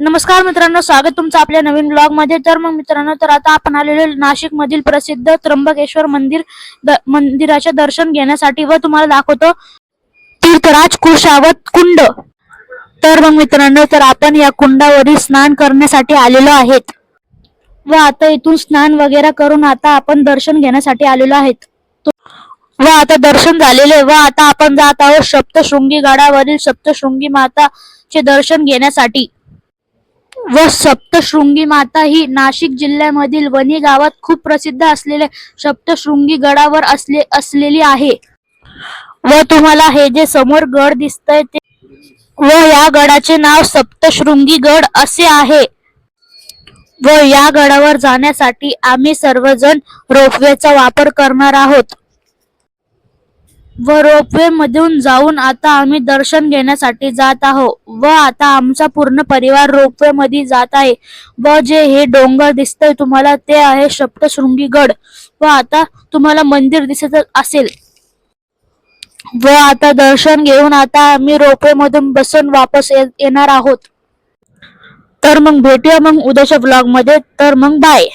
नमस्कार मित्रांनो, स्वागत तुमचं आपल्या नवीन ब्लॉग मध्ये। तर मग मित्रांनो, तर आता आपण आलेलो नाशिक मधील प्रसिद्ध त्र्यंबकेश्वर मंदिराचे दर्शन घेण्यासाठी व तुम्हाला दाखवतो तीर्थराज कुशावत कुंड। तर मग मित्रांनो, तर आपण या कुंडावरील स्नान करण्यासाठी आलेलो आहेत व आता इथून स्नान वगैरे करून आता आपण दर्शन घेण्यासाठी आलेलो आहेत व आता दर्शन झालेले व आता आपण जात आहोत सप्तशृंगी गडावरील सप्तशृंगी माताचे दर्शन घेण्यासाठी। व सप्तशृंगी माता ही नाशिक जिल्ह्यामधील वणी गावात खूप प्रसिद्ध असलेल्या सप्तशृंगी गडावर असलेली आहे। व तुम्हाला हे जे समोर गड दिसतंय ते व या गडाचे नाव सप्तशृंगी गड असे आहे। व या गडावर जाण्यासाठी आम्ही सर्वजण रोपवेचा वापर करणार आहोत व रोपवे मधून जाऊन आता आम्ही दर्शन घेण्यासाठी जात आहोत व आता आमचा पूर्ण परिवार रोपवे मध्ये जात आहे। व जे हे डोंगर दिसतंय तुम्हाला ते आहे सप्तशृंगी गड व आता तुम्हाला मंदिर दिसत असेल व आता दर्शन घेऊन आता आम्ही रोपवे मधून बसून वापस येणार आहोत। तर मग भेटूया मग उद्याच्या ब्लॉग मध्ये। तर मग बाय।